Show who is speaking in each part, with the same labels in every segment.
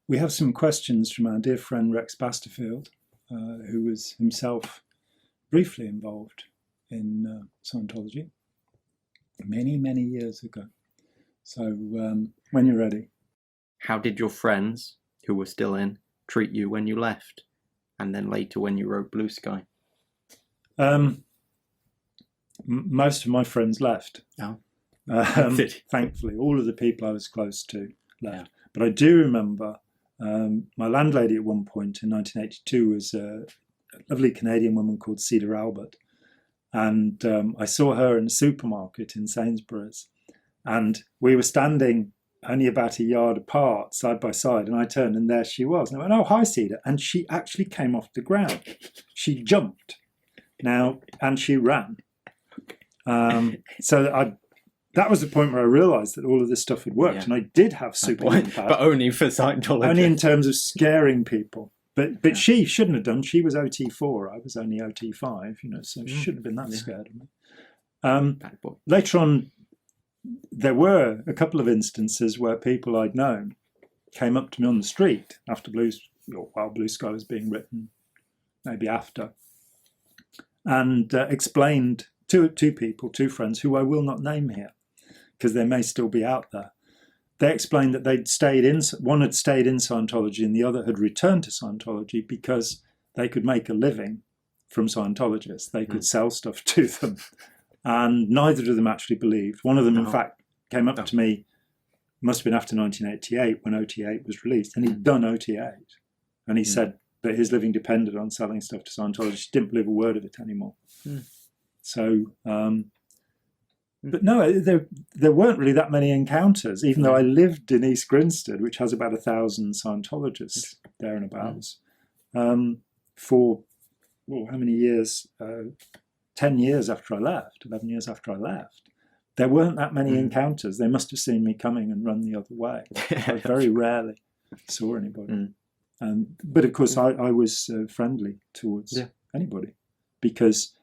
Speaker 1: We have some questions from our dear friend Rex Basterfield, who was himself briefly involved in Scientology many, many years ago. So when you're ready.
Speaker 2: How did your friends, who were still in, treat you when you left? And then later when you wrote Blue Sky?
Speaker 1: Most of my friends left.
Speaker 2: Oh.
Speaker 1: Thankfully, all of the people I was close to left. Yeah. But I do remember my landlady at one point in 1982 was a lovely Canadian woman called Cedar Albert. And I saw her in a supermarket in Sainsbury's. And we were standing only about a yard apart, side by side. And I turned and there she was. And I went, "Oh, hi, Cedar." And she actually came off the ground. She jumped. Now, and she ran. That was the point where I realised that all of this stuff had worked, and I did have superhuman power,
Speaker 2: but only for Scientology.
Speaker 1: Only in terms of scaring people. But she shouldn't have done. She was OT4. I was only OT5. So she shouldn't have been that scared of me. Later on, there were a couple of instances where people I'd known came up to me on the street after while Blue Sky was being written, maybe after, and explained to two friends who I will not name here, because they may still be out there. They explained that one had stayed in Scientology and the other had returned to Scientology because they could make a living from Scientologists. They could sell stuff to them. And neither of them actually believed. One of them, in fact, came up to me, must have been after 1988 when OT8 was released, and he'd done OT8. And he said that his living depended on selling stuff to Scientology. He didn't believe a word of it anymore. So, but no, there weren't really that many encounters, even though I lived in East Grinstead, which has about 1,000 Scientologists there and abouts, for, how many years? 10 years after I left, 11 years after I left. There weren't that many encounters. They must have seen me coming and run the other way. I very rarely saw anybody. But of course, I was friendly towards anybody, because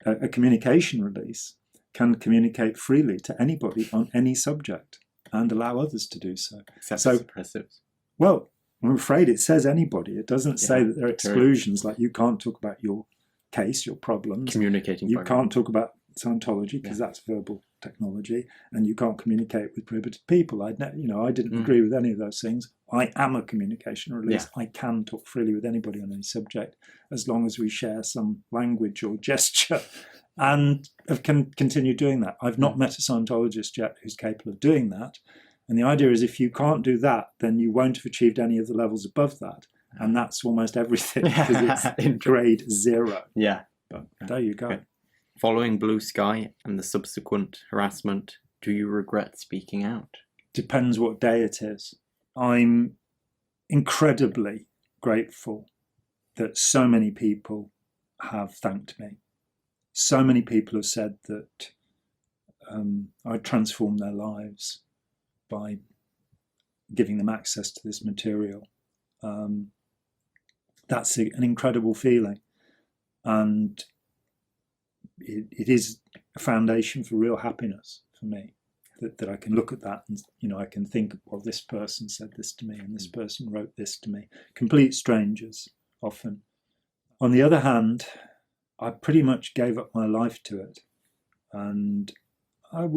Speaker 1: a communication release can communicate freely to anybody on any subject and allow others to do so.
Speaker 2: Except suppressives.
Speaker 1: Well, I'm afraid it says anybody. It doesn't say that there are exclusions, like you can't talk about your case, your problems.
Speaker 2: Communicating.
Speaker 1: You can't talk about Scientology because that's verbal technology, and you can't communicate with prohibited people. I didn't agree with any of those things. I am a communication release. I can talk freely with anybody on any subject as long as we share some language or gesture, and can continue doing that. I've not met a Scientologist yet who's capable of doing that. And the idea is if you can't do that, then you won't have achieved any of the levels above that. And that's almost everything, because it's grade 0.
Speaker 2: Yeah.
Speaker 1: But there you go.
Speaker 2: Okay. Following Blue Sky and the subsequent harassment, do you regret speaking out?
Speaker 1: Depends what day it is. I'm incredibly grateful that so many people have thanked me. So many people have said that I transformed their lives by giving them access to this material. That's an incredible feeling, and it is a foundation for real happiness for me, that I can look at that and I can think, well, this person said this to me and this person wrote this to me. Complete strangers often. On the other hand, I pretty much gave up my life to it, and I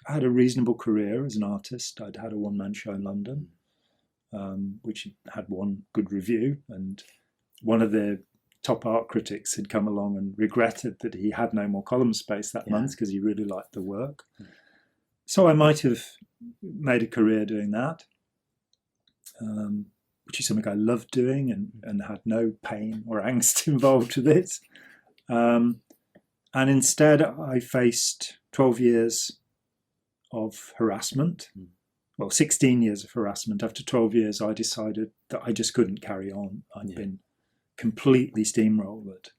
Speaker 1: had a reasonable career as an artist. I'd had a one-man show in London, which had one good review, and one of the top art critics had come along and regretted that he had no more column space that month because he really liked the work. So I might have made a career doing that, which is something I loved doing and had no pain or angst involved with it. And instead I faced 12 years of harassment. Well, 16 years of harassment. After 12 years, I decided that I just couldn't carry on. I'd been completely steamrolled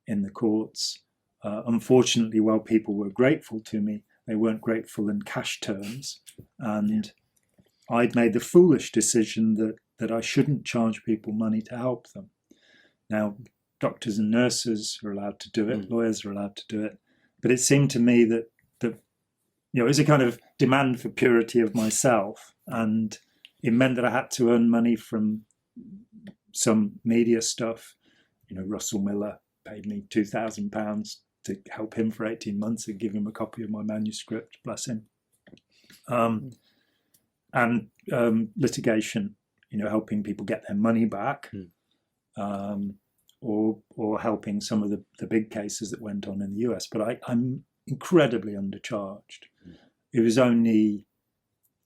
Speaker 1: in the courts. Unfortunately, while people were grateful to me, they weren't grateful in cash terms. And I'd made the foolish decision that I shouldn't charge people money to help them. Now, doctors and nurses are allowed to do it, lawyers are allowed to do it. But it seemed to me that it was a kind of demand for purity of myself. And it meant that I had to earn money from some media stuff. You know, Russell Miller paid me £2,000 to help him for 18 months and give him a copy of my manuscript, bless him. And litigation, you know, helping people get their money back, or helping some of the big cases that went on in the US. But I'm incredibly undercharged. It was only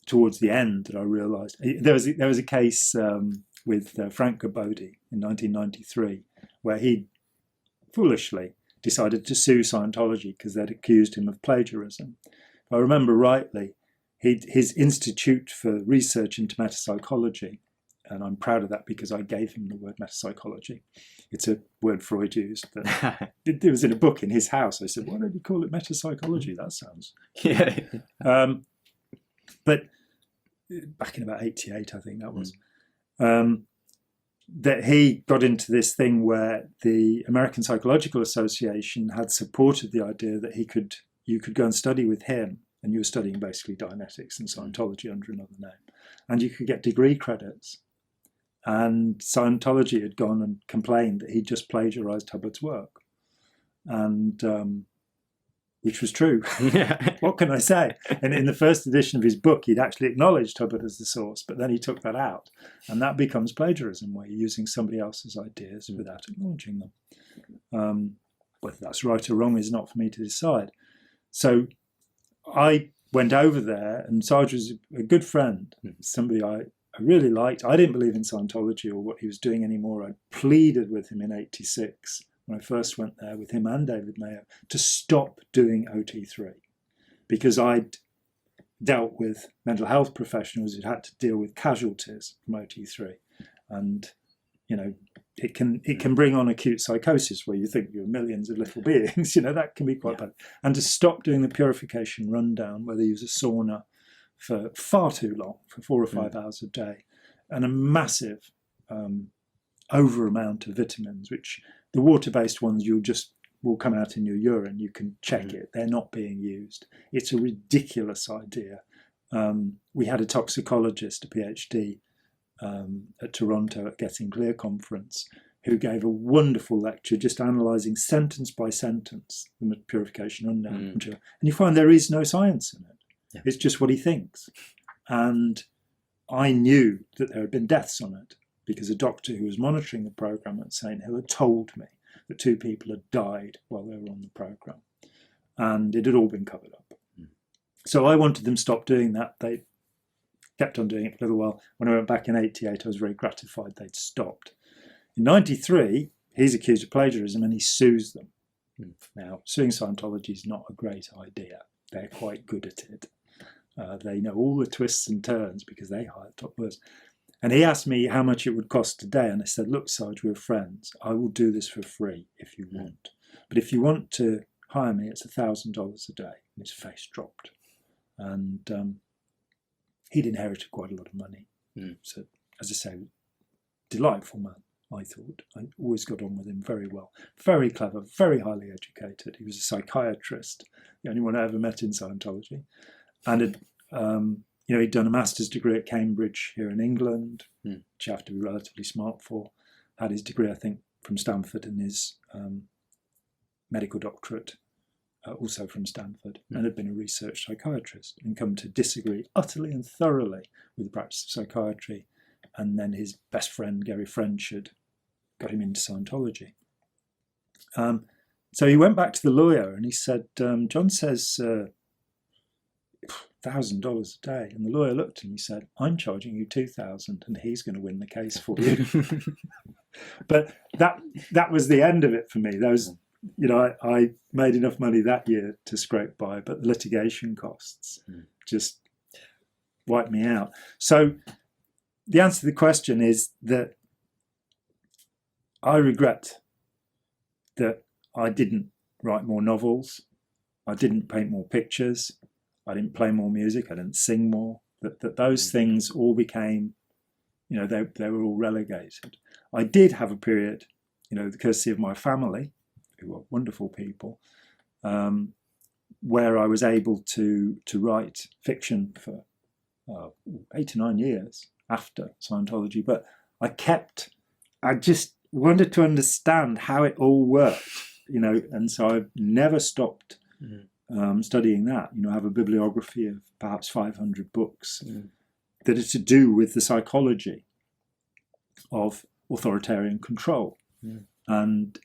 Speaker 1: towards the end that I realised there was a case with Frank Gabodi in 1993 where he foolishly decided to sue Scientology because they'd accused him of plagiarism. If I remember rightly, his Institute for Research into Metapsychology, and I'm proud of that because I gave him the word metapsychology. It's a word Freud used. That it was in a book in his house. I said, why don't you call it metapsychology? That sounds...
Speaker 2: Yeah.
Speaker 1: But back in about 88, I think that was, that he got into this thing where the American Psychological Association had supported the idea that you could go and study with him, and you were studying basically Dianetics and Scientology under another name, and you could get degree credits. And Scientology had gone and complained that he just plagiarized Hubbard's work, and which was true. What can I say? And in the first edition of his book, he'd actually acknowledged Hubbard as the source, but then he took that out, and that becomes plagiarism, where you're using somebody else's ideas without acknowledging them. Whether that's right or wrong is not for me to decide. So I went over there, and Sarge was a good friend, somebody I really liked. I didn't believe in Scientology or what he was doing anymore. I pleaded with him in '86 when I first went there with him and David Mayo to stop doing OT3, because I'd dealt with mental health professionals who'd had to deal with casualties from OT3, and you know, it can bring on acute psychosis where you think you're millions of little beings. You know, that can be quite bad. And to stop doing the purification rundown where they use a sauna for far too long, for 4 or 5 hours a day, and a massive over amount of vitamins, which the water-based ones will come out in your urine. You can check it. They're not being used. It's a ridiculous idea. We had a toxicologist, a PhD, at Toronto at Getting Clear conference, who gave a wonderful lecture just analysing sentence by sentence the purification rundown. And you find there is no science in it. Yeah. It's just what he thinks. And I knew that there had been deaths on it because a doctor who was monitoring the programme at St Hill had told me that 2 people had died while they were on the programme. And it had all been covered up. So I wanted them to stop doing that. They kept on doing it for a little while. When I went back in '88, I was very gratified they'd stopped. In '93, he's accused of plagiarism and he sues them. Now, suing Scientology is not a great idea. They're quite good at it. They know all the twists and turns because they hire top lawyers. And he asked me how much it would cost today. And I said, look, Sarge, we're friends. I will do this for free if you want. But if you want to hire me, it's $1,000 a day. And his face dropped. And he'd inherited quite a lot of money. So, as I say, delightful man, I thought. I always got on with him very well. Very clever, very highly educated. He was a psychiatrist, the only one I ever met in Scientology. And had, he'd done a master's degree at Cambridge here in England, which you have to be relatively smart for. Had his degree, I think, from Stanford, and his medical doctorate also from Stanford, and had been a research psychiatrist and come to disagree utterly and thoroughly with the practice of psychiatry. And then his best friend, Gary French, had got him into Scientology. So he went back to the lawyer and he said, John says $1,000 a day. And the lawyer looked and he said, I'm charging you $2,000 and he's going to win the case for you. But that was the end of it for me. Those, I made enough money that year to scrape by, but the litigation costs just wiped me out. So the answer to the question is that I regret that I didn't write more novels, I didn't paint more pictures, I didn't play more music, I didn't sing more, that those things all became, they were all relegated. I did have a period, the courtesy of my family, who are wonderful people, where I was able to write fiction for 8 to 9 years after Scientology, but I just wanted to understand how it all worked, and so I've never stopped studying that. I have a bibliography of perhaps 500 books that are to do with the psychology of authoritarian control. And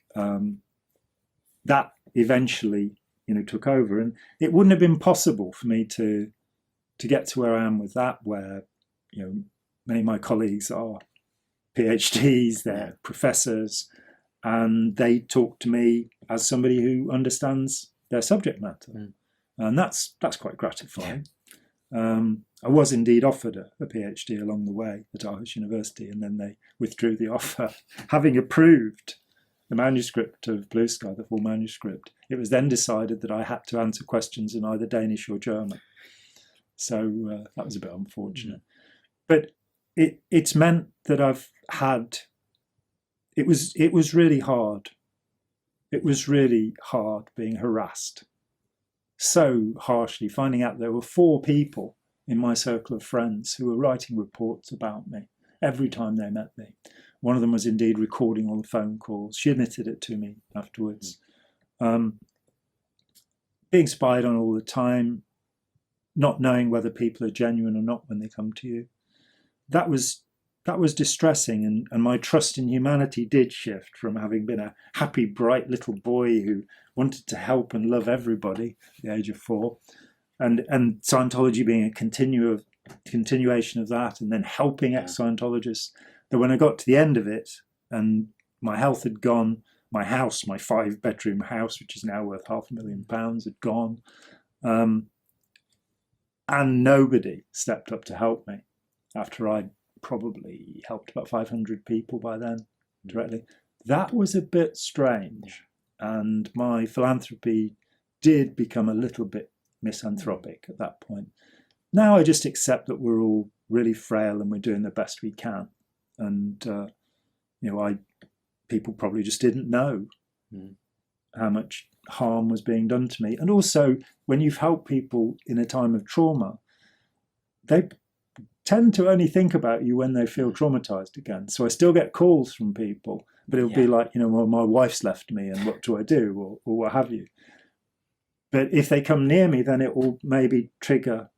Speaker 1: that eventually, took over. And it wouldn't have been possible for me to get to where I am with that, where, many of my colleagues are PhDs, they're professors, and they talk to me as somebody who understands their subject matter. And that's quite gratifying. I was indeed offered a PhD along the way at Aarhus University, and then they withdrew the offer, having approved the manuscript of Blue Sky, the full manuscript. It was then decided that I had to answer questions in either Danish or German. So that was a bit unfortunate. But it's meant that I've had, it was really hard. It was really hard being harassed so harshly, finding out there were 4 people in my circle of friends who were writing reports about me every time they met me. One of them was indeed recording all the phone calls. She admitted it to me afterwards. Being spied on all the time, not knowing whether people are genuine or not when they come to you. That was distressing, and my trust in humanity did shift from having been a happy, bright little boy who wanted to help and love everybody at the age of 4, and Scientology being a continuation of that, and then helping ex-Scientologists, that when I got to the end of it and my health had gone, my house, my 5-bedroom house, which is now worth £500,000, had gone, and nobody stepped up to help me after I'd probably helped about 500 people by then directly. That was a bit strange, and my philanthropy did become a little bit misanthropic at that point. Now I just accept that we're all really frail and we're doing the best we can, and people probably just didn't know how much harm was being done to me. And also, when you've helped people in a time of trauma, they tend to only think about you when they feel traumatized again. So I still get calls from people, but it'll be like, well, my wife's left me and what do I do, or what have you. But if they come near me, then it will maybe trigger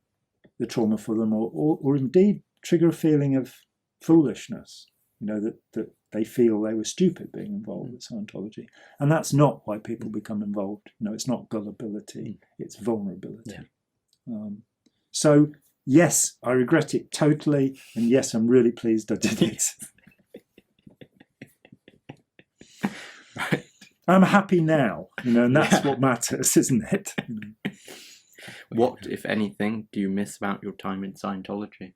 Speaker 1: the trauma for them, or indeed trigger a feeling of foolishness, that they feel they were stupid being involved with Scientology. And that's not why people become involved. It's not gullibility, it's vulnerability. So yes, I regret it totally, and yes, I'm really pleased I did it.
Speaker 2: Right.
Speaker 1: I'm happy now, and that's what matters, isn't it?
Speaker 2: What, if anything, do you miss about your time in Scientology?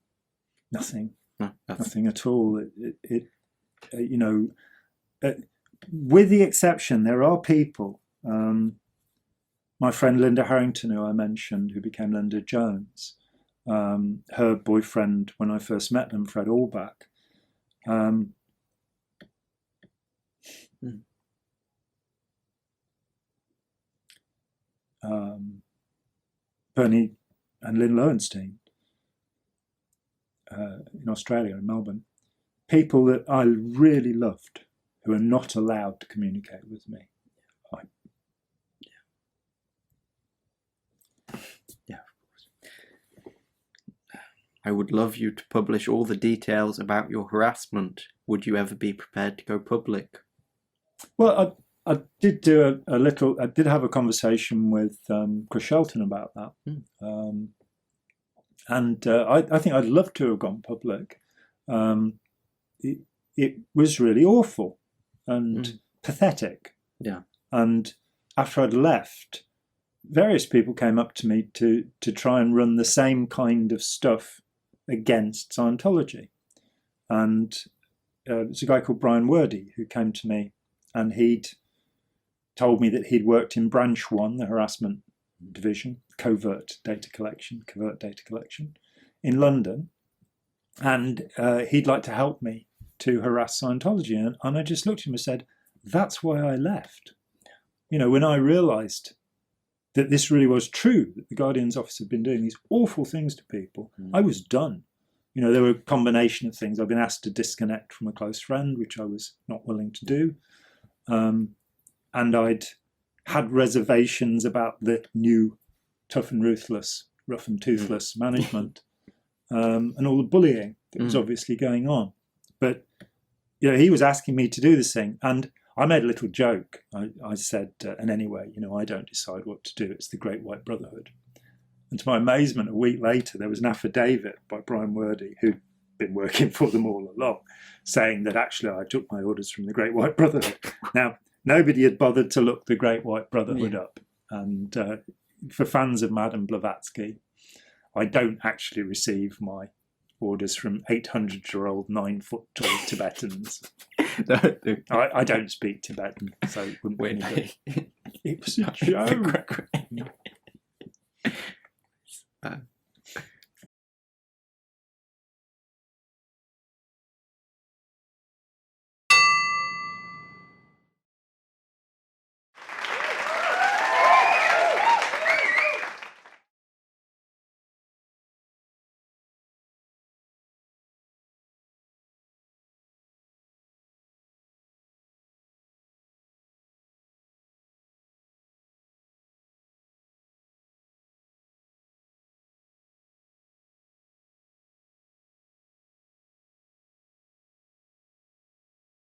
Speaker 1: Nothing.
Speaker 2: No,
Speaker 1: nothing at all. With the exception, there are people. My friend Linda Harrington, who I mentioned, who became Linda Jones, her boyfriend, when I first met them, Fred Allback, Bernie and Lynn Lowenstein in Australia, in Melbourne, people that I really loved who are not allowed to communicate with me.
Speaker 2: I would love you to publish all the details about your harassment. Would you ever be prepared to go public?
Speaker 1: Well, I did do a little. I did have a conversation with Chris Shelton about that, and I think I'd love to have gone public. It was really awful and pathetic.
Speaker 2: Yeah.
Speaker 1: And after I'd left, various people came up to me to try and run the same kind of stuff against Scientology. And there's a guy called Brian Wordy who came to me, and he'd told me that he'd worked in Branch 1, the harassment division, covert data collection in London. And he'd like to help me to harass Scientology. And I just looked at him and said, that's why I left. When I realised that this really was true, that the Guardian's office had been doing these awful things to people, I was done. there were a combination of things. I've been asked to disconnect from a close friend, which I was not willing to do. And I'd had reservations about the new tough and ruthless, rough and toothless management, and all the bullying that was obviously going on. But, he was asking me to do this thing. And I made a little joke. I said, and anyway, I don't decide what to do. It's the Great White Brotherhood. And to my amazement, a week later, there was an affidavit by Brian Wordy, who'd been working for them all along, saying that actually I took my orders from the Great White Brotherhood. Now, nobody had bothered to look the Great White Brotherhood up. And for fans of Madame Blavatsky, I don't actually receive my orders from 800-year-old 9-foot-tall Tibetans. I don't speak Tibetan, so it wouldn't be any good. It was a joke.